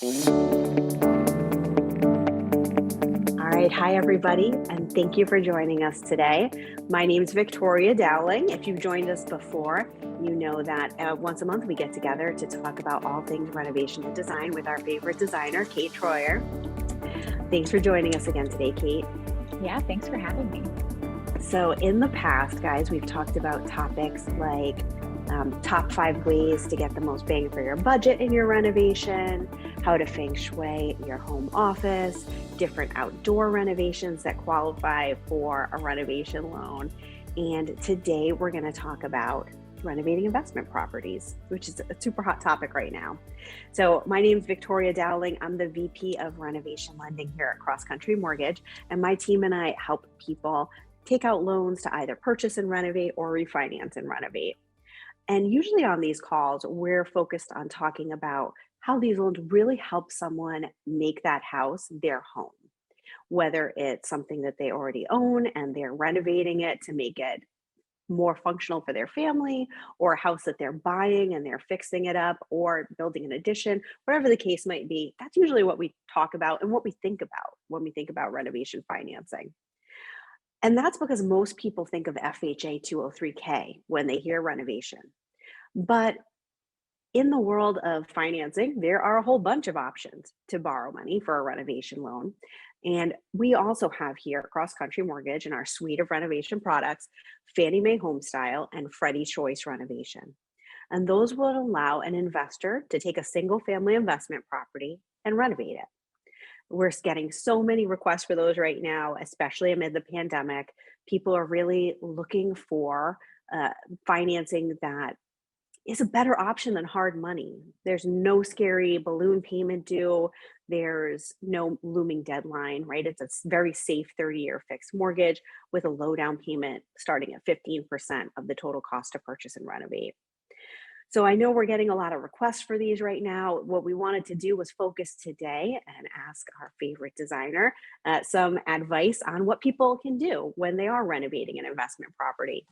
All right, hi everybody, and thank you for joining us today. My name is Victoria Dowling. If you've joined us before, you know that once a month we get together to talk about all things renovation and design with our favorite designer, Kate Troyer. Thanks for joining us again today, Kate. Yeah, thanks for having me. So in the past, guys, we've talked about topics like top 5 ways to get the most bang for your budget in your renovation, how to Feng Shui your home office, different outdoor renovations that qualify for a renovation loan. And today we're going to talk about renovating investment properties, which is a super hot topic right now. So my name is Victoria Dowling. I'm the VP of Renovation Lending here at Cross Country Mortgage, and my team and I help people take out loans to either purchase and renovate or refinance and renovate. And usually on these calls, we're focused on talking about how these loans really help someone make that house their home, whether it's something that they already own and they're renovating it to make it more functional for their family, or a house that they're buying and they're fixing it up or building an addition, whatever the case might be. That's usually what we talk about and what we think about when we think about renovation financing. And that's because most people think of FHA 203K when they hear renovation. But in the world of financing, there are a whole bunch of options to borrow money for a renovation loan. And we also have here at Cross Country Mortgage in our suite of renovation products, Fannie Mae Homestyle and Freddie Choice Renovation. And those will allow an investor to take a single family investment property and renovate it. We're getting so many requests for those right now, especially amid the pandemic. People are really looking for financing that is a better option than hard money. There's no scary balloon payment due. There's no looming deadline, right? It's a very safe 30-year fixed mortgage with a low down payment starting at 15% of the total cost to purchase and renovate. So I know we're getting a lot of requests for these right now. What we wanted to do was focus today and ask our favorite designer some advice on what people can do when they are renovating an investment property.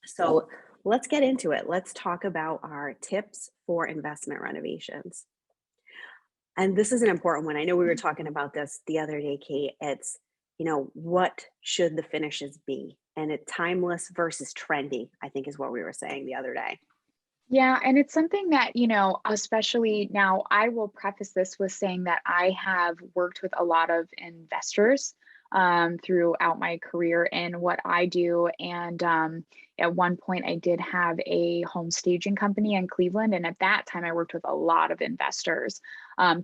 So let's get into it. Let's talk about our tips for investment renovations. And this is an important one. I know we were talking about this the other day, Kate. It's, what should the finishes be? And it's timeless versus trendy, I think is what we were saying the other day. Yeah, and it's something that, especially now, I will preface this with saying that I have worked with a lot of investors throughout my career in what I do. And at one point, I did have a home staging company in Cleveland. And at that time, I worked with a lot of investors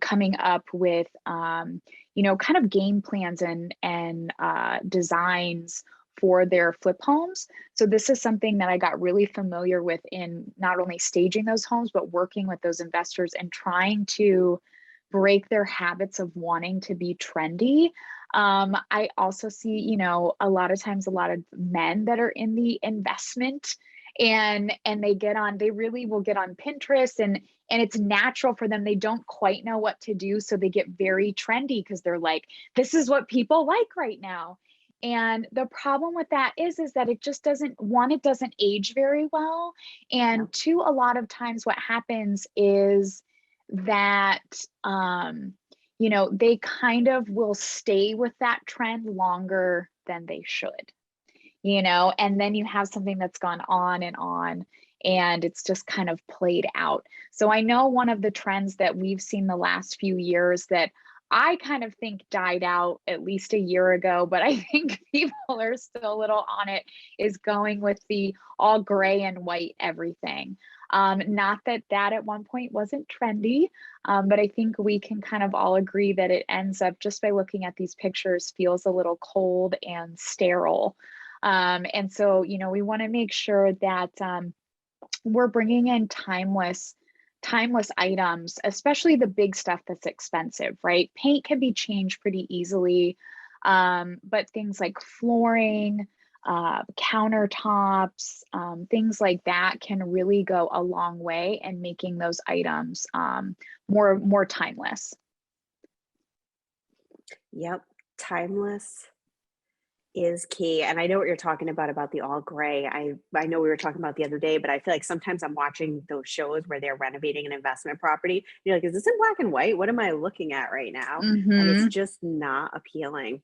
coming up with, kind of game plans and designs for their flip homes. So this is something that I got really familiar with in not only staging those homes, but working with those investors and trying to break their habits of wanting to be trendy. I also see, a lot of times, a lot of men that are in the investment and they really will get on Pinterest and it's natural for them. They don't quite know what to do. So they get very trendy because they're like, this is what people like right now. And the problem with that is that it just doesn't, it doesn't age very well. And Yeah. two, a lot of times what happens is that, they kind of will stay with that trend longer than they should, and then you have something that's gone on and it's just kind of played out. So I know one of the trends that we've seen the last few years that I kind of think died out at least a year ago, but I think people are still a little on it, is going with the all gray and white everything. Not that at one point wasn't trendy, but I think we can kind of all agree that it ends up, just by looking at these pictures, feels a little cold and sterile. And so, we want to make sure that we're bringing in timeless items, especially the big stuff that's expensive, right? Paint can be changed pretty easily, but things like flooring, countertops, things like that can really go a long way in making those items more timeless. Yep. Timeless is key. And I know what you're talking about the all gray. I know we were talking about the other day, but I feel like sometimes I'm watching those shows where they're renovating an investment property. You're like, is this in black and white? What am I looking at right now? And it's Mm-hmm. just not appealing.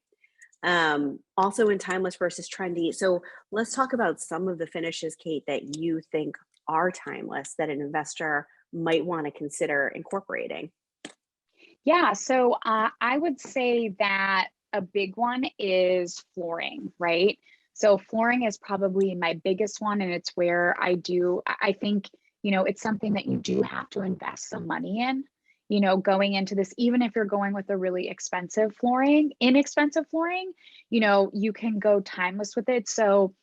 Also in timeless versus trendy. So let's talk about some of the finishes, Kate, that you think are timeless that an investor might want to consider incorporating. Yeah, so I would say that a big one is flooring, right? So flooring is probably my biggest one, and it's where I think, it's something that you do have to invest some money in, going into this, even if you're going with a really inexpensive flooring, you can go timeless with it. So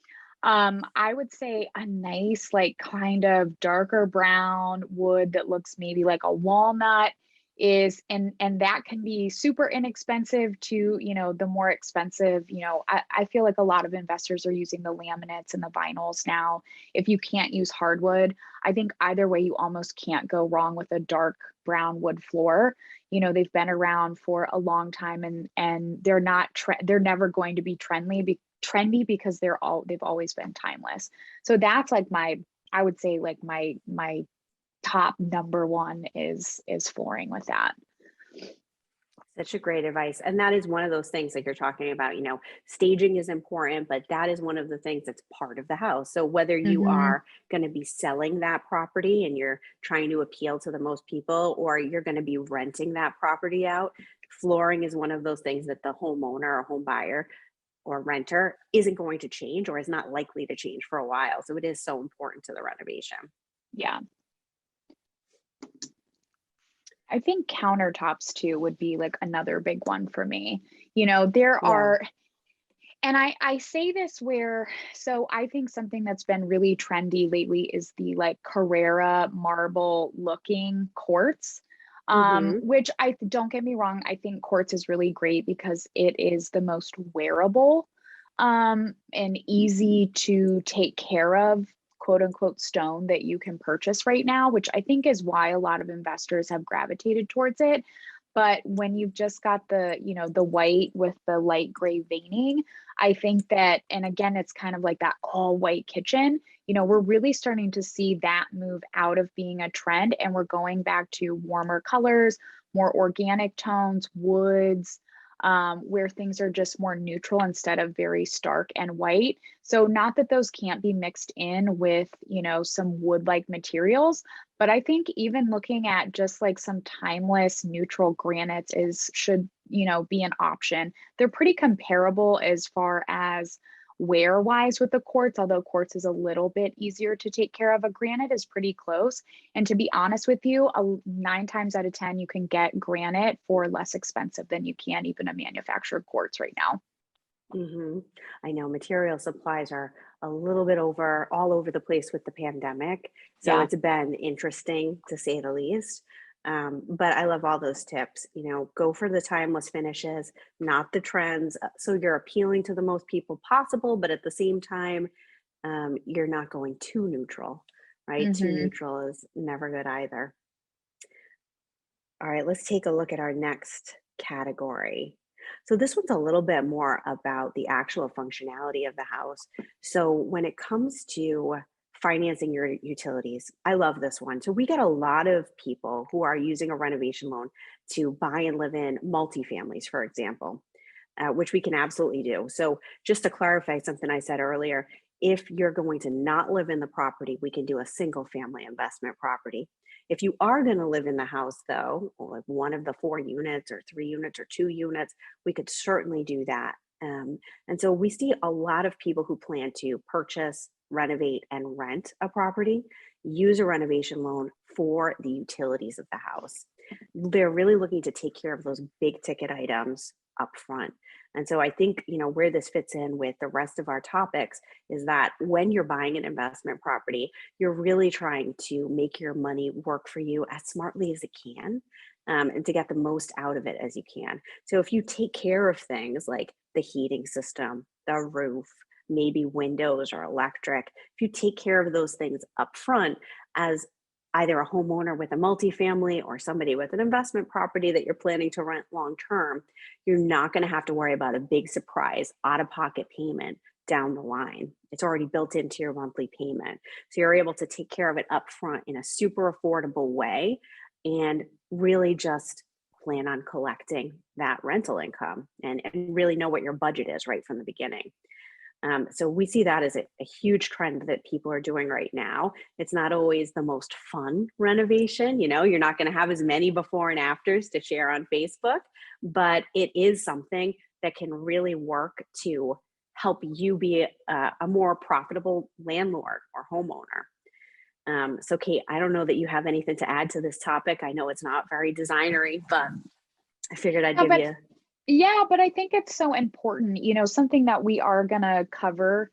I would say a nice, like kind of darker brown wood that looks maybe like a walnut is, and that can be super inexpensive to, the more expensive, I feel like a lot of investors are using the laminates and the vinyls now. If you can't use hardwood, I think either way, you almost can't go wrong with a dark brown wood floor. They've been around for a long time, and they're never going to be trendy because they've always been timeless. So that's like I would say like my top number one is flooring with that. Such a great advice. And that is one of those things like you're talking about, staging is important, but that is one of the things that's part of the house. So whether you Mm-hmm. are going to be selling that property and you're trying to appeal to the most people, or you're going to be renting that property out, flooring is one of those things that the homeowner or home buyer or renter isn't going to change or is not likely to change for a while. So it is so important to the renovation. Yeah. I think countertops too would be like another big one for me. There Yeah. are, and I say this so I think something that's been really trendy lately is the like Carrera marble looking quartz. Hmm. Which I don't get me wrong, I think quartz is really great because it is the most wearable, and easy to take care of, quote unquote, stone that you can purchase right now, which I think is why a lot of investors have gravitated towards it. But when you've just got the white with the light gray veining, I think that, and again, it's kind of like that all white kitchen, we're really starting to see that move out of being a trend. And we're going back to warmer colors, more organic tones, woods, where things are just more neutral instead of very stark and white. So not that those can't be mixed in with, some wood-like materials, but I think even looking at just like some timeless neutral granites should, be an option. They're pretty comparable as far as wear wise with the quartz, although quartz is a little bit easier to take care of. A granite is pretty close. And to be honest with you, 9 times out of 10, you can get granite for less expensive than you can even a manufactured quartz right now. Hmm. I know material supplies are a little bit all over the place with the pandemic. So Yeah. it's been interesting to say the least. But I love all those tips. Go for the timeless finishes, not the trends. So you're appealing to the most people possible, but at the same time, you're not going too neutral, right? Too Hmm. neutral is never good either. All right, let's take a look at our next category. So this one's a little bit more about the actual functionality of the house. So when it comes to financing your utilities, I love this one. So we get a lot of people who are using a renovation loan to buy and live in multifamilies, for example, which we can absolutely do. So just to clarify something I said earlier, if you're going to not live in the property, we can do a single family investment property. If you are going to live in the house, though, or like one of the 4 units or 3 units or 2 units, we could certainly do that. And so we see a lot of people who plan to purchase, renovate, and rent a property use a renovation loan for the utilities of the house. They're really looking to take care of those big ticket items up front. And so I think, where this fits in with the rest of our topics is that when you're buying an investment property, you're really trying to make your money work for you as smartly as it can, and to get the most out of it as you can. So if you take care of things like the heating system, the roof, maybe windows or electric, if you take care of those things up front as either a homeowner with a multifamily or somebody with an investment property that you're planning to rent long term, you're not going to have to worry about a big surprise out of pocket payment down the line. It's already built into your monthly payment. So you're able to take care of it up front in a super affordable way and really just plan on collecting that rental income and really know what your budget is right from the beginning. So we see that as a huge trend that people are doing right now. It's not always the most fun renovation. You're not going to have as many before and afters to share on Facebook, but it is something that can really work to help you be a more profitable landlord or homeowner. So Kate, I don't know that you have anything to add to this topic. I know it's not very designery, but I figured I'd No, give but you. yeah, but I think it's so important, something that we are going to cover,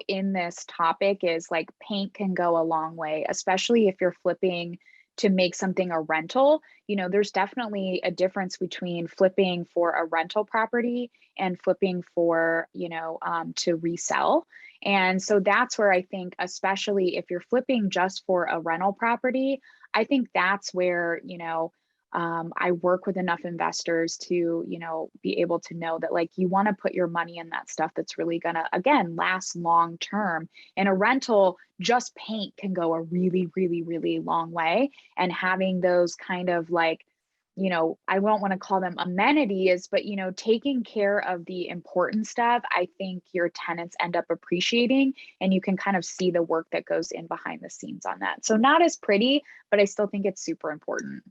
in this topic is like paint can go a long way, especially if you're flipping to make something a rental. There's definitely a difference between flipping for a rental property and flipping for, to resell. And so that's where I think, especially if you're flipping just for a rental property, I think that's where, I work with enough investors to, be able to know that like you want to put your money in that stuff that's really gonna, again, last long term. In a rental, just paint can go a really, really, really long way. And having those kind of like, I don't want to call them amenities, but taking care of the important stuff, I think your tenants end up appreciating, and you can kind of see the work that goes in behind the scenes on that. So not as pretty, but I still think it's super important.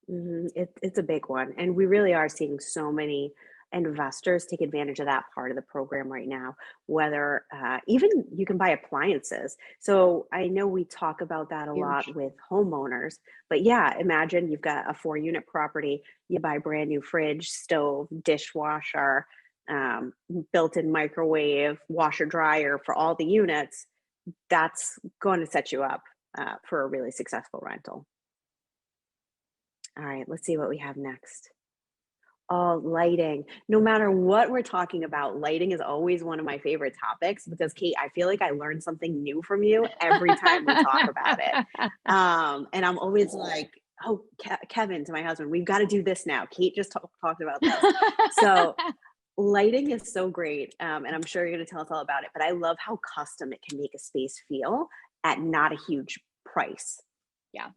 It's a big one. And we really are seeing so many investors take advantage of that part of the program right now, whether even you can buy appliances. So I know we talk about that a lot Huge. with homeowners, but yeah, imagine you've got a 4 unit property, you buy brand new fridge, stove, dishwasher, um, built in microwave, washer, dryer for all the units. That's going to set you up for a really successful rental. All right, let's see what we have next. Oh, lighting. No matter what we're talking about, lighting is always one of my favorite topics because Kate, I feel like I learn something new from you every time we talk about it. And I'm always like, oh, Kevin, to my husband, we've got to do this now. Kate just talked about this. So lighting is so great. And I'm sure you're going to tell us all about it, but I love how custom it can make a space feel at not a huge price. Yeah.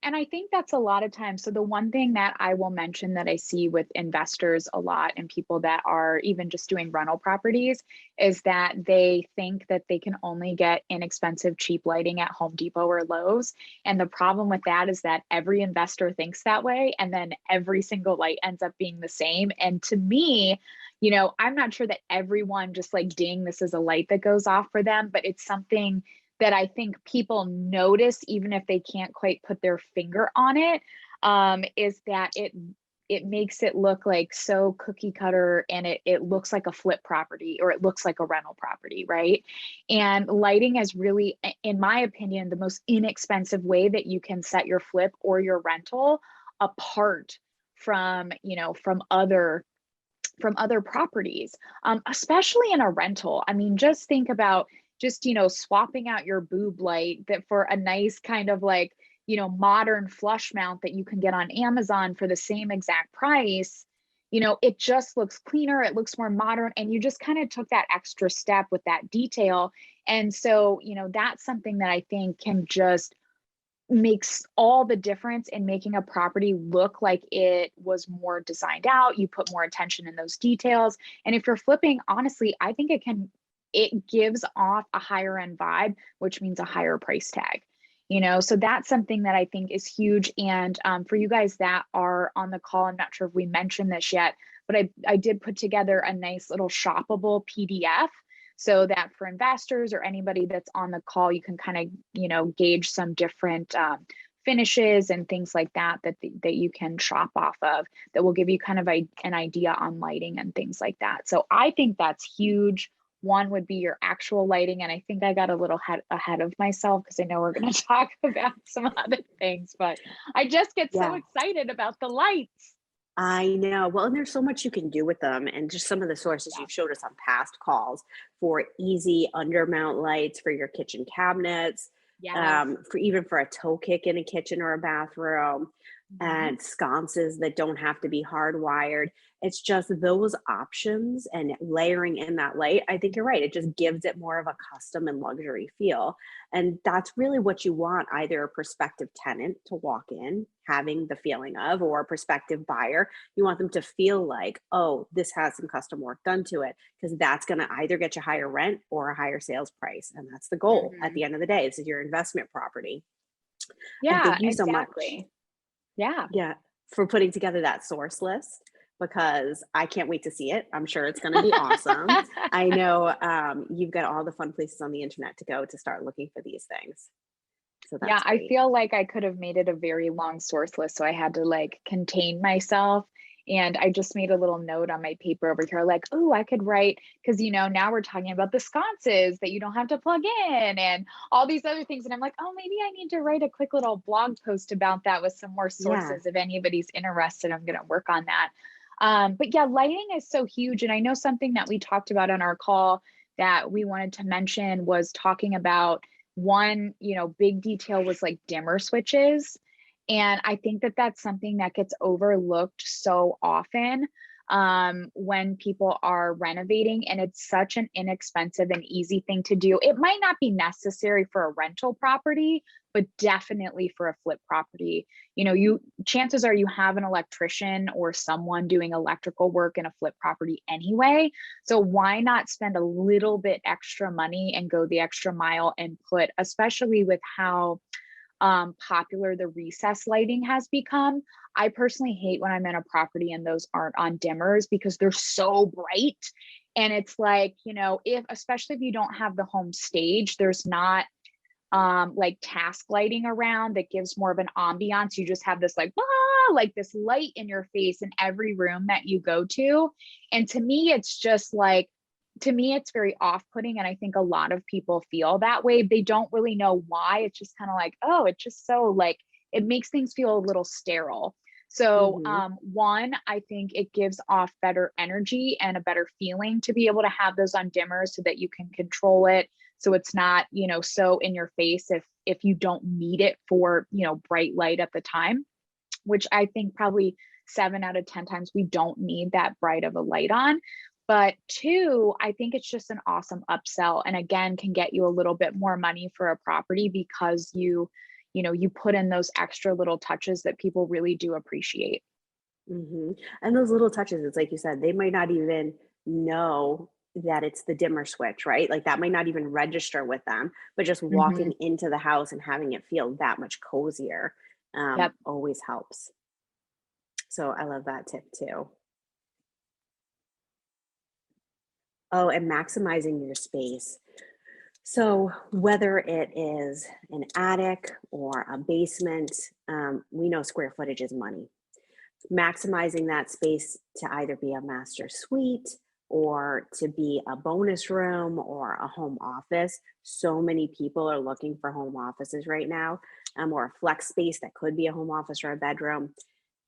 And I think that's a lot of times. So the one thing that I will mention that I see with investors a lot and people that are even just doing rental properties is that they think that they can only get inexpensive, cheap lighting at Home Depot or Lowe's. And the problem with that is that every investor thinks that way. And then every single light ends up being the same. And to me, I'm not sure that everyone just like, ding, this is a light that goes off for them, but it's something that I think people notice, even if they can't quite put their finger on it, is that it makes it look like so cookie cutter, and it looks like a flip property or it looks like a rental property, right? And lighting is really, in my opinion, the most inexpensive way that you can set your flip or your rental apart from, from other properties, especially in a rental. I mean, just think about just, swapping out your boob light that for a nice kind of like, modern flush mount that you can get on Amazon for the same exact price. It just looks cleaner, it looks more modern, and you just kind of took that extra step with that detail. And so, that's something that I think can just makes all the difference in making a property look like it was more designed out. You put more attention in those details. And if you're flipping, honestly, I think it gives off a higher end vibe, which means a higher price tag. So that's something that I think is huge. And for you guys that are on the call, I'm not sure if we mentioned this yet, but I did put together a nice little shoppable PDF so that for investors or anybody that's on the call, you can kind of, gauge some different finishes and things like that you can shop off of, that will give you kind of an idea on lighting and things like that. So I think that's huge. One would be your actual lighting. And I think I got a little ahead of myself because I know we're going to talk about some other things, but I just get so Yeah. excited about the lights. I know. Well, and there's so much you can do with them. And just some of the sources Yeah. you've showed us on past calls for easy undermount lights for your kitchen cabinets, Yes. for even for a toe kick in a kitchen or a bathroom, Mhm. and sconces that don't have to be hardwired. It's just those options and layering in that light. I think you're right. It just gives it more of a custom and luxury feel. And that's really what you want either a prospective tenant to walk in having the feeling of, or a prospective buyer. You want them to feel like, oh, this has some custom work done to it, because that's going to either get you higher rent or a higher sales price. And that's the goal at Mhm. the end of the day. This is your investment property. And Yeah, thank you so much, exactly. Yeah. yeah, for putting together that source list, because I can't wait to see it. I'm sure it's going to be awesome. I know you've got all the fun places on the internet to go to start looking for these things. So Yeah, that's I great. feel like I could have made it a very long source list, so I had to like contain myself. And I just made a little note on my paper over here, like, oh, I could write, because now we're talking about the sconces that you don't have to plug in and all these other things. And I'm like, oh, maybe I need to write a quick little blog post about that with some more Yeah. sources. If anybody's interested, I'm going to work on that. But yeah, lighting is so huge. And I know something that we talked about on our call that we wanted to mention was talking about one, big detail was like dimmer switches. And I think that that's something that gets overlooked so often when people are renovating, and it's such an inexpensive and easy thing to do. It might not be necessary for a rental property, but definitely for a flip property. You chances are you have an electrician or someone doing electrical work in a flip property anyway. So why not spend a little bit extra money and go the extra mile and put, especially with how popular the recessed lighting has become. I personally hate when I'm in a property and those aren't on dimmers because they're so bright. And it's like, if especially if you don't have the home stage, there's not like task lighting around that gives more of an ambiance. You just have this like this light in your face in every room that you go to. And to me, it's just like, to me, it's very off-putting. And I think a lot of people feel that way. They don't really know why. It's just kind of like, oh, it's just so like, it makes things feel a little sterile. So Hmm. one, I think it gives off better energy and a better feeling to be able to have those on dimmers so that you can control it, so it's not so in your face if you don't need it for bright light at the time, which I think probably 7 out of 10 times we don't need that bright of a light on. But two, I think it's just an awesome upsell, and again can get you a little bit more money for a property because you put in those extra little touches that people really do appreciate. Hmm. And those little touches, it's like you said, they might not even know that it's the dimmer switch, right? Like that might not even register with them, but just Hmm. walking into the house and having it feel that much cozier Yep. always helps. So I love that tip too. Oh, and maximizing your space. So, whether it is an attic or a basement, we know square footage is money. Maximizing that space to either be a master suite or to be a bonus room or a home office. So many people are looking for home offices right now, or a flex space that could be a home office or a bedroom.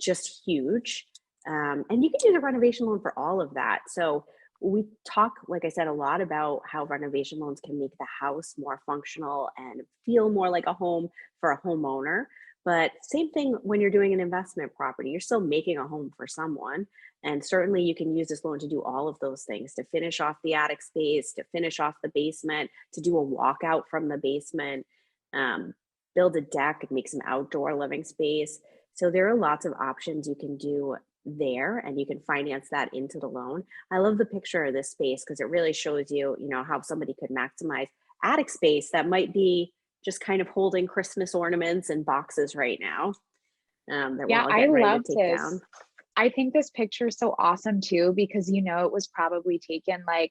Just huge. And you can use a renovation loan for all of that. So we talk, like I said, a lot about how renovation loans can make the house more functional and feel more like a home for a homeowner. But same thing when you're doing an investment property, you're still making a home for someone. And certainly you can use this loan to do all of those things, to finish off the attic space, to finish off the basement, to do a walkout from the basement, um, build a deck and make some outdoor living space. So there are lots of options you can do there, and you can finance that into the loan. I love the picture of this space because it really shows you, how somebody could maximize attic space that might be just kind of holding Christmas ornaments and boxes right now, that we're Yeah, all I getting ready to love take this. down. I think this picture is so awesome too, because it was probably taken like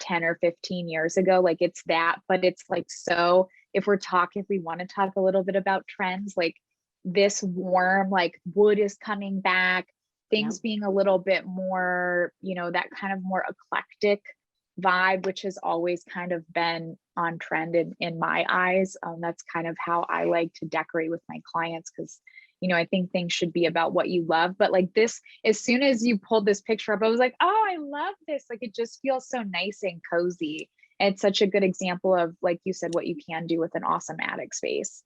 10 or 15 years ago. Like it's that, but it's like, so if we want to talk a little bit about trends, like this warm, like wood is coming back, Yeah. things being a little bit more, that kind of more eclectic vibe, which has always kind of been on trend in my eyes. That's kind of how I like to decorate with my clients because I think things should be about what you love. But like this, as soon as you pulled this picture up, I was like, oh, I love this. Like it just feels so nice and cozy. it's such a good example of, like you said, what you can do with an awesome attic space.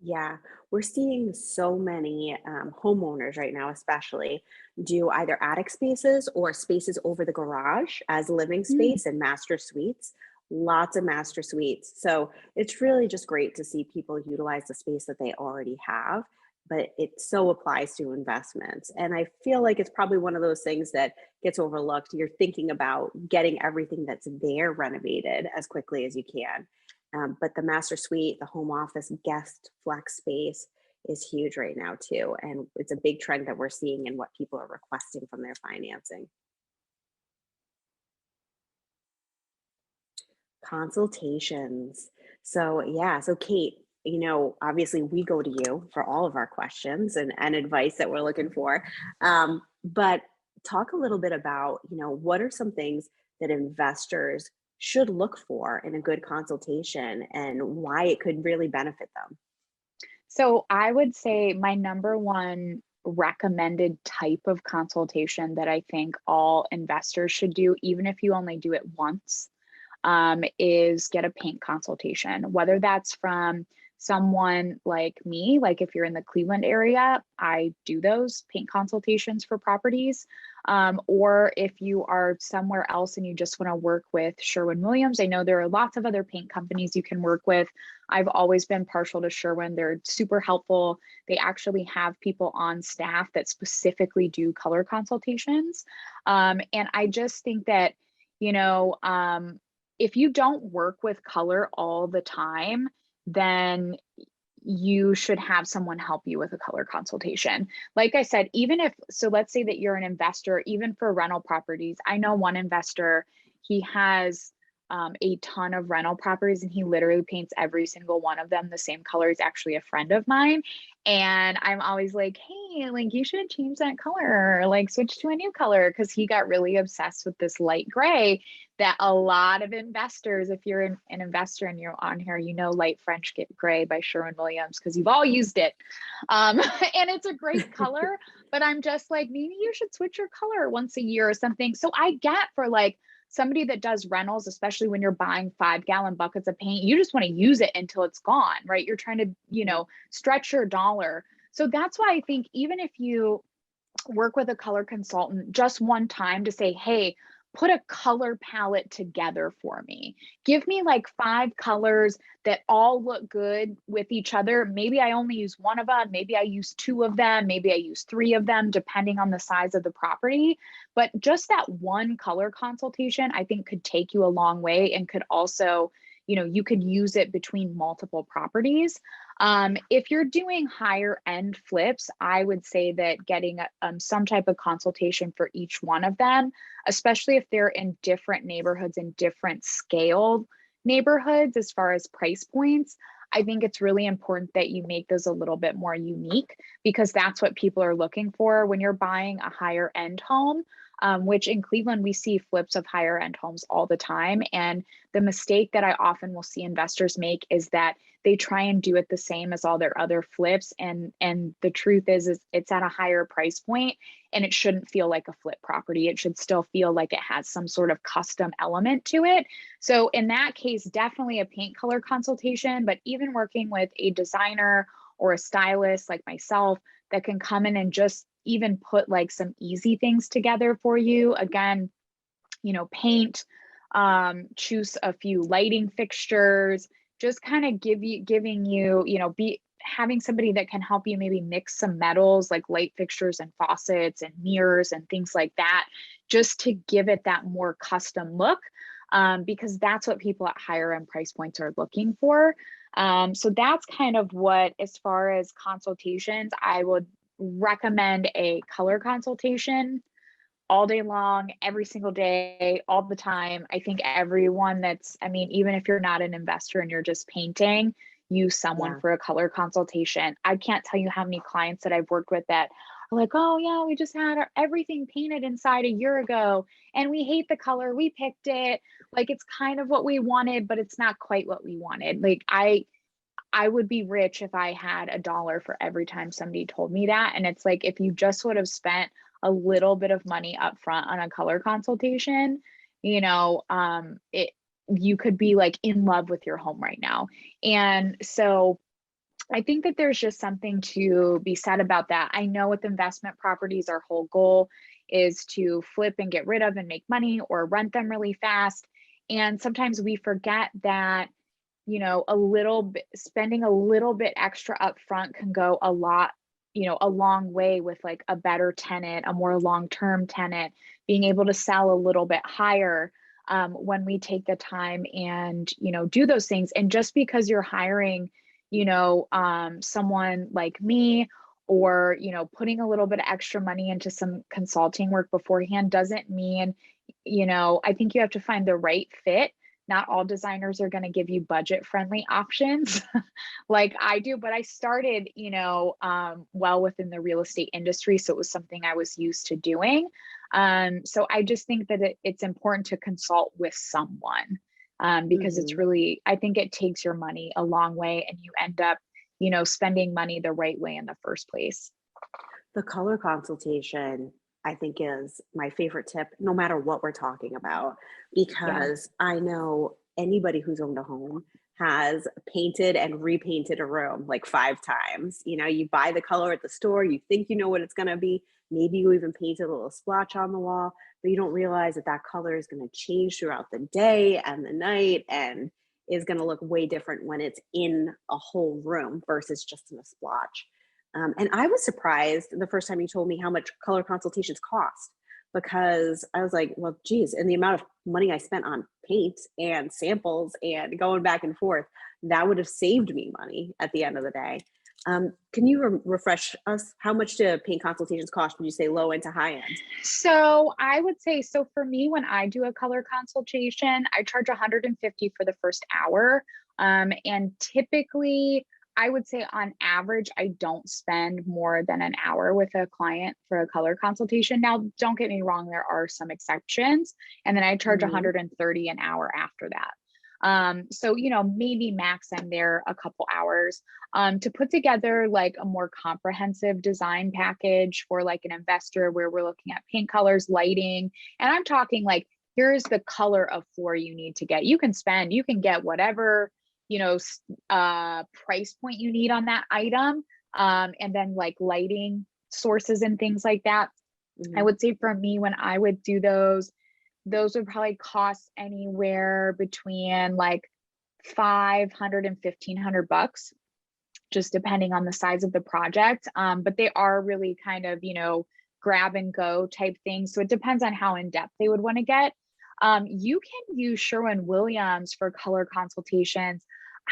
Yeah, we're seeing so many homeowners right now, especially do either attic spaces or spaces over the garage as living Mm. space and master suites. Lots of master suites. So it's really just great to see people utilize the space that they already have, but it so applies to investments. And I feel like it's probably one of those things that gets overlooked. You're thinking about getting everything that's there renovated as quickly as you can, but the master suite, the home office guest flex space is huge right now too. And it's a big trend that we're seeing in what people are requesting from their financing. Consultations. So yeah, so Kate, obviously we go to you for all of our questions and advice that we're looking for. But talk a little bit about, what are some things that investors should look for in a good consultation and why it could really benefit them? So I would say my number one recommended type of consultation that I think all investors should do, even if you only do it once, is get a paint consultation, whether that's from someone like me, like if you're in the Cleveland area, I do those paint consultations for properties. Or if you are somewhere else and you just want to work with Sherwin-Williams, I know there are lots of other paint companies you can work with. I've always been partial to Sherwin. They're super helpful. They actually have people on staff that specifically do color consultations. And I just think that, you know, if you don't work with color all the time, then you should have someone help you with a color consultation. Like I said, even if, so let's say that you're an investor, even for rental properties. I know one investor, he has a ton of rental properties and he literally paints every single one of them the same color. He's actually a friend of mine. And I'm always like, hey, like you should change that color, like switch to a new color. Cause he got really obsessed with this light gray that a lot of investors, if you're an investor and you're on here, you know Light French Gray by Sherwin-Williams because you've all used it. And it's a great color, but I'm just like, maybe you should switch your color once a year or something. So I get for like somebody that does rentals, especially when you're buying 5-gallon buckets of paint, you just want to use it until it's gone, right? You're trying to, stretch your dollar. So that's why I think even if you work with a color consultant just one time to say, hey, put a color palette together for me. Give me like 5 colors that all look good with each other. Maybe I only use one of them. Maybe I use 2 of them. Maybe I use 3 of them, depending on the size of the property. But just that one color consultation, I think could take you a long way and could also, you could use it between multiple properties. If you're doing higher end flips, I would say that getting some type of consultation for each one of them, especially if they're in different neighborhoods and different scale neighborhoods as far as price points. I think it's really important that you make those a little bit more unique because that's what people are looking for when you're buying a higher end home. Which in Cleveland, we see flips of higher end homes all the time. And the mistake that I often will see investors make is that they try and do it the same as all their other flips. And the truth is it's at a higher price point and it shouldn't feel like a flip property. It should still feel like it has some sort of custom element to it. So in that case, definitely a paint color consultation, but even working with a designer or a stylist like myself that can come in and just even put like some easy things together for you. Again, paint, choose a few lighting fixtures, just kind of giving you, be having somebody that can help you maybe mix some metals like light fixtures and faucets and mirrors and things like that, just to give it that more custom look. Because that's what people at higher end price points are looking for. So that's kind of what, as far as consultations, I would recommend a color consultation all day long, every single day, all the time. I think everyone even if you're not an investor and you're just painting, use someone Yeah. for a color consultation. I can't tell you how many clients that I've worked with that are like, oh yeah, we just had everything painted inside a year ago and we hate the color. We picked it. Like it's kind of what we wanted, but it's not quite what we wanted. Like I would be rich if I had $1 for every time somebody told me that. And it's like, if you just would have spent a little bit of money up front on a color consultation, it you could be like in love with your home right now. And so I think that there's just something to be said about that. I know with investment properties, our whole goal is to flip and get rid of and make money or rent them really fast. And sometimes we forget that, a little bit, spending a little bit extra upfront can go a lot, a long way with like a better tenant, a more long-term tenant, being able to sell a little bit higher when we take the time and, do those things. And just because you're hiring, someone like me, or, putting a little bit of extra money into some consulting work beforehand doesn't mean, I think you have to find the right fit. Not all designers are going to give you budget friendly options like I do, but I started, well within the real estate industry. So it was something I was used to doing. So I just think that it's important to consult with someone because it's Mhm. really, I think it takes your money a long way and you end up, spending money the right way in the first place. The color consultation, I think, is my favorite tip, no matter what we're talking about, Yeah. because I know anybody who's owned a home has painted and repainted a room like 5 times. You buy the color at the store, you think you know what it's going to be. Maybe you even painted a little splotch on the wall, but you don't realize that that color is going to change throughout the day and the night and is going to look way different when it's in a whole room versus just in a splotch. And I was surprised the first time you told me how much color consultations cost, because I was like, well, geez, and the amount of money I spent on paint and samples and going back and forth, that would have saved me money at the end of the day. Can you refresh us? How much do paint consultations cost? Would you say low end to high end? So I would say, so for me, when I do a color consultation, I charge 150 for the first hour. And typically, I would say on average, I don't spend more than an hour with a client for a color consultation. Now, don't get me wrong, there are some exceptions. And then I charge Hmm. 130 an hour after that. So, maybe max I'm there a couple hours to put together like a more comprehensive design package for like an investor where we're looking at paint colors, lighting, and I'm talking like, here's the color of floor you need to get. You can get whatever, price point you need on that item. And then like lighting sources and things like that. I Hmm. would say for me, when I would do those would probably cost anywhere between like 500 and 1,500 bucks, just depending on the size of the project. But they are really kind of, grab and go type things. So it depends on how in depth they would want to get. You can use Sherwin-Williams for color consultations.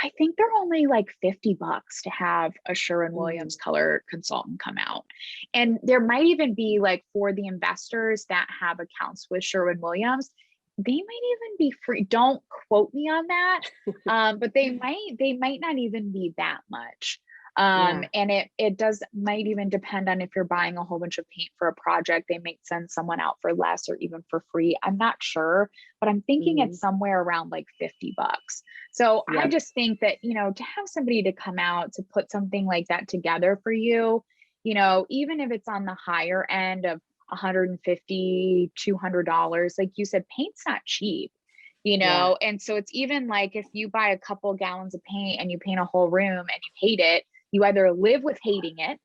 I think they're only like 50 bucks to have a Sherwin-Williams Hmm. color consultant come out. And there might even be like for the investors that have accounts with Sherwin-Williams, they might even be free. Don't quote me on that. But they might not even be that much. Yeah. And it does might even depend on if you're buying a whole bunch of paint for a project, they might send someone out for less or even for free. I'm not sure, but I'm thinking Hmm. it's somewhere around like 50 bucks. So I Yep. just think that, to have somebody to come out to put something like that together for you, even if it's on the higher end of 150, $200, like you said, paint's not cheap. Yeah. And so it's even like if you buy a couple gallons of paint and you paint a whole room and you hate it, you either live with hating it,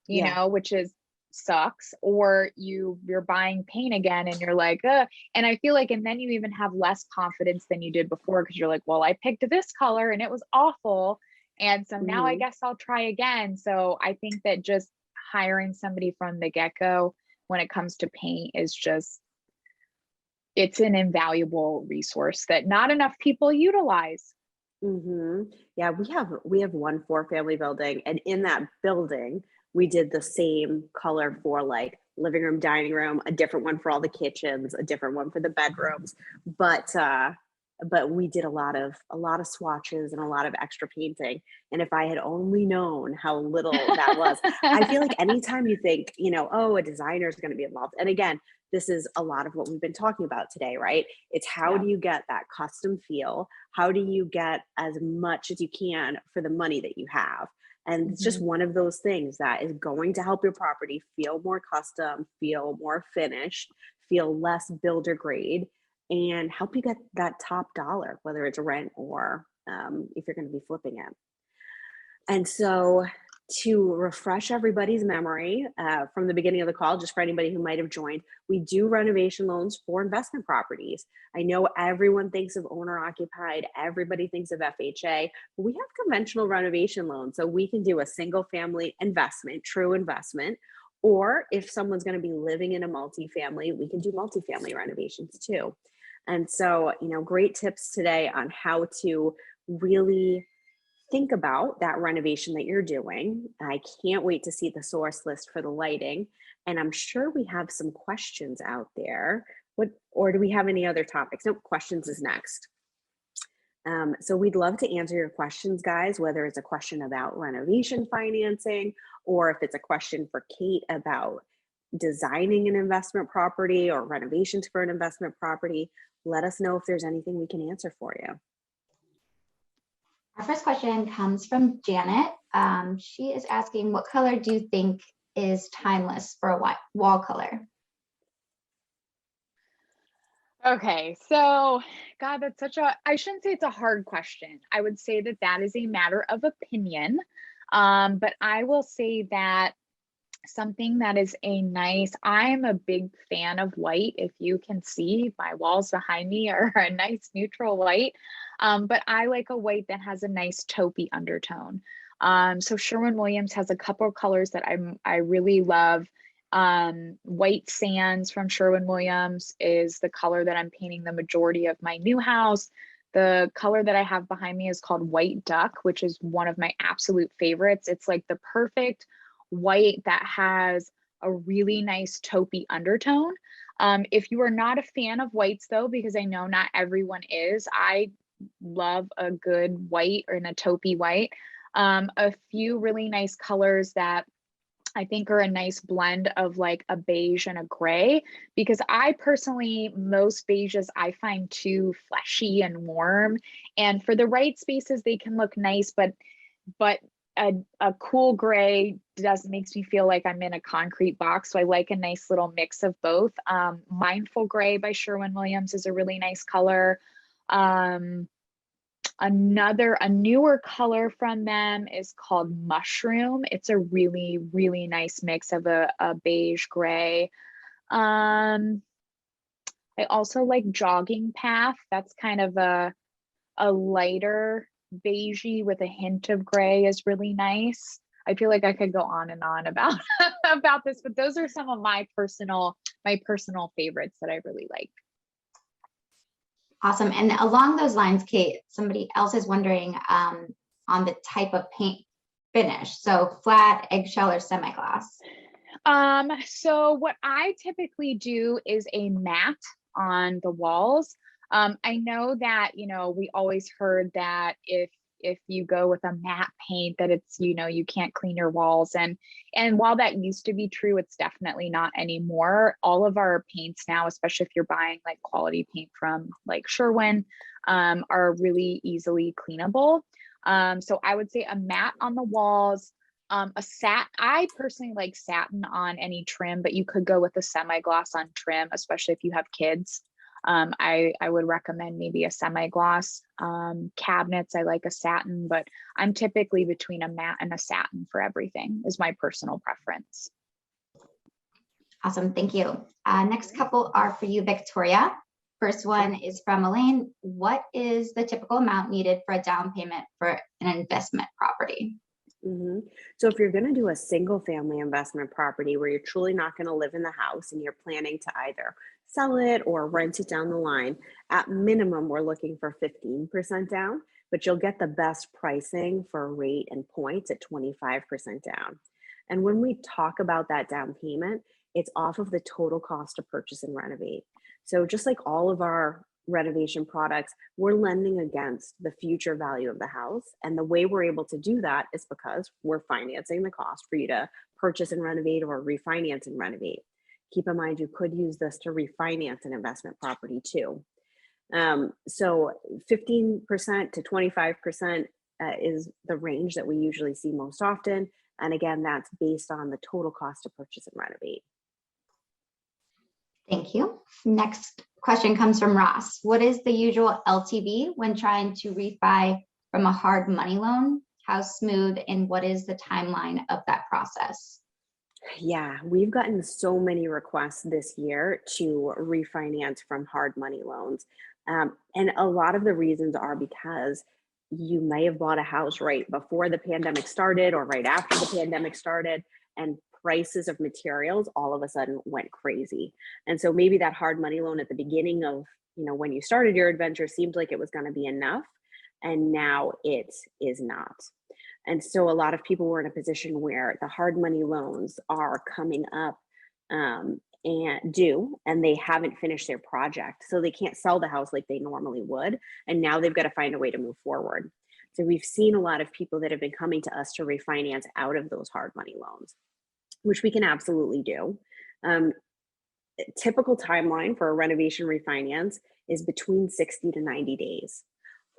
Yeah. which is sucks, or you're buying paint again and you're like, and I feel like, and then you even have less confidence than you did before because you're like, well, I picked this color and it was awful. And so now I Hmm. guess I'll try again. So I think that just hiring somebody from the get-go when it comes to paint is just, it's an invaluable resource that not enough people utilize. Hmm. Yeah, we have one four-family building, and in that building, we did the same color for like living room, dining room, a different one for all the kitchens, a different one for the bedrooms. But we did a lot of swatches and a lot of extra painting. And if I had only known how little that was, I feel like anytime you think, oh, a designer is going to be involved. And again, this is a lot of what we've been talking about today, right? It's how Yeah. do you get that custom feel? How do you get as much as you can for the money that you have? And it's just Mhm. one of those things that is going to help your property feel more custom, feel more finished, feel less builder grade. and help you get that top dollar, whether it's rent or if you're going to be flipping it. And so, to refresh everybody's memory from the beginning of the call, just for anybody who might have joined, we do renovation loans for investment properties. I know everyone thinks of owner occupied, everybody thinks of FHA, but we have conventional renovation loans. So we can do a single family investment, true investment, or if someone's going to be living in a multifamily, we can do multifamily renovations too. And so, great tips today on how to really think about that renovation that you're doing. I can't wait to see the source list for the lighting. And I'm sure we have some questions out there. Or do we have any other topics? No, questions is next. So we'd love to answer your questions, guys, whether it's a question about renovation financing, or if it's a question for Kate about designing an investment property or renovations for an investment property. Let us know if there's anything we can answer for you. Our first question comes from Janet. She is asking, what color do you think is timeless for a wall color? Okay, so God, that's I shouldn't say it's a hard question. I would say that that is a matter of opinion. But I will say that something that is I'm a big fan of white. If you can see, my walls behind me are a nice neutral white. But I like a white that has a nice taupey undertone. So Sherwin-Williams has a couple of colors that I really love. White Sands from Sherwin-Williams is the color that I'm painting the majority of my new house. The color that I have behind me is called White Duck, which is one of my absolute favorites. It's like the perfect white that has a really nice taupey undertone. If you are not a fan of whites though, because I know not everyone is, I love a good white or a taupey white. A few really nice colors that I think are a nice blend of like a beige and a gray, because I personally, most beiges I find too fleshy and warm, and for the right spaces they can look nice, but a cool gray makes me feel like I'm in a concrete box. So I like a nice little mix of both. Mindful Gray by Sherwin-Williams is a really nice color. A newer color from them is called Mushroom. It's a really, really nice mix of a beige gray. I also like Jogging Path. That's kind of a lighter beigey with a hint of gray is really nice. I feel like I could go on and on about about this, but those are some of my personal favorites that I really like. Awesome. And along those lines, Kate, somebody else is wondering on the type of paint finish. So flat, eggshell, or semi-gloss? So what I typically do is a matte on the walls. I know that, we always heard that if you go with a matte paint that it's, you can't clean your walls. And while that used to be true, it's definitely not anymore. All of our paints now, especially if you're buying like quality paint from like Sherwin, are really easily cleanable. So I would say a matte on the walls, I personally like satin on any trim, but you could go with a semi-gloss on trim, especially if you have kids. I would recommend maybe a semi-gloss. Cabinets, I like a satin, but I'm typically between a matte and a satin for everything is my personal preference. Awesome, thank you. Next couple are for you, Victoria. First one is from Elaine. What is the typical amount needed for a down payment for an investment property? So if you're going to do a single family investment property where you're truly not going to live in the house and you're planning to either sell it or rent it down the line, at minimum, we're looking for 15% down, but you'll get the best pricing for rate and points at 25% down. And when we talk about that down payment, it's off of the total cost to purchase and renovate. So just like all of our renovation products, we're lending against the future value of the house. And the way we're able to do that is because we're financing the cost for you to purchase and renovate or refinance and renovate. Keep in mind, you could use this to refinance an investment property too. So 15% to 25% is the range that we usually see most often. And again, that's based on the total cost to purchase and renovate. Thank you. Next Question comes from Ross. What is the usual LTV when trying to refi from a hard money loan? How smooth and what is the timeline of that process? Yeah, we've gotten so many requests this year to refinance from hard money loans. And a lot of the reasons are because you may have bought a house right before the pandemic started or right after the pandemic started, and prices of materials all of a sudden went crazy. And so maybe that hard money loan at the beginning of, when you started your adventure seemed like it was going to be enough, and now it is not. And so a lot of people were in a position where the hard money loans are coming up and due, and they haven't finished their project. So they can't sell the house like they normally would. And now they've got to find a way to move forward. So we've seen a lot of people that have been coming to us to refinance out of those hard money loans, which we can absolutely do. Typical timeline for a renovation refinance is between 60 to 90 days.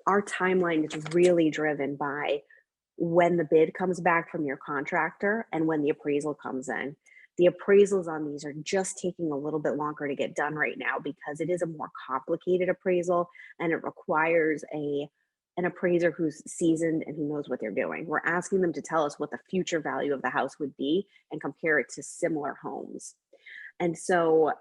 Our timeline is really driven by when the bid comes back from your contractor and when the appraisal comes in. The appraisals on these are just taking a little bit longer to get done right now because it is a more complicated appraisal, and it requires an appraiser who's seasoned and who knows what they're doing. We're asking them to tell us what the future value of the house would be and compare it to similar homes. And so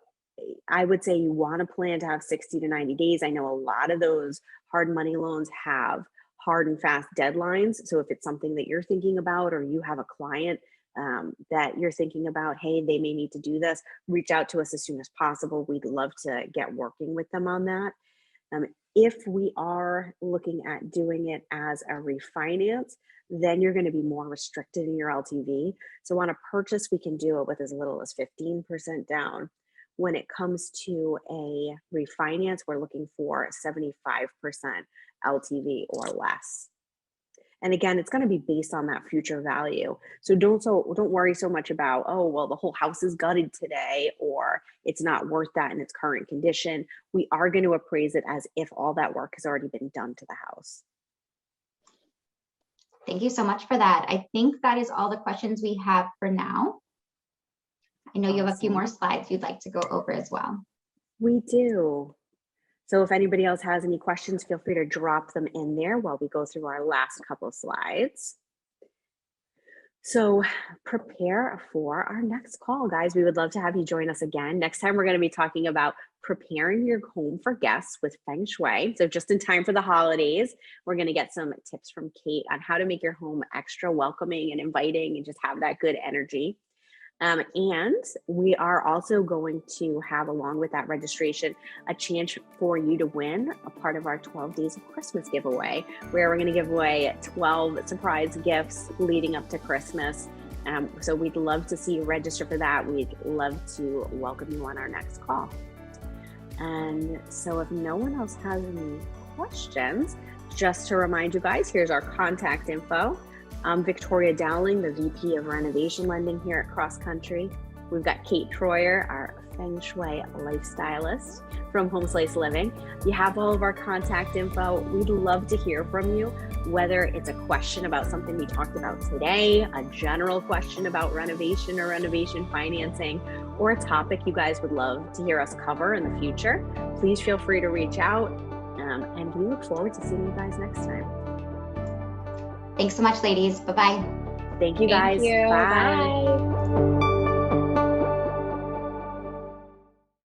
I would say you want to plan to have 60 to 90 days. I know a lot of those hard money loans have hard and fast deadlines. So if it's something that you're thinking about, or you have a client that you're thinking about, hey, they may need to do this, reach out to us as soon as possible. We'd love to get working with them on that. If we are looking at doing it as a refinance, then you're going to be more restricted in your LTV. So on a purchase, we can do it with as little as 15% down. When it comes to a refinance, we're looking for 75% LTV or less. And again, it's going to be based on that future value. So don't worry so much about, oh, well, the whole house is gutted today, or it's not worth that in its current condition. We are going to appraise it as if all that work has already been done to the house. Thank you so much for that. I think that is all the questions we have for now. I know you have a few more slides you'd like to go over as well. We do. So if anybody else has any questions, feel free to drop them in there while we go through our last couple of slides. So prepare for our next call, guys. We would love to have you join us again. Next time, we're going to be talking about preparing your home for guests with Feng Shui. So just in time for the holidays, we're going to get some tips from Kate on how to make your home extra welcoming and inviting and just have that good energy. And we are also going to have, along with that registration, a chance for you to win a part of our 12 Days of Christmas giveaway, where we're going to give away 12 surprise gifts leading up to Christmas. So we'd love to see you register for that. We'd love to welcome you on our next call. And so if no one else has any questions, just to remind you guys, here's our contact info. I'm Victoria Dowling, the VP of Renovation Lending here at Cross Country. We've got Kate Troyer, our Feng Shui Lifestylist from Home Slice Living. You have all of our contact info. We'd love to hear from you, whether it's a question about something we talked about today, a general question about renovation or renovation financing, or a topic you guys would love to hear us cover in the future. Please feel free to reach out, and we look forward to seeing you guys next time. Thanks so much, ladies. Bye-bye. Thank you, guys. Thank you. Bye. Bye.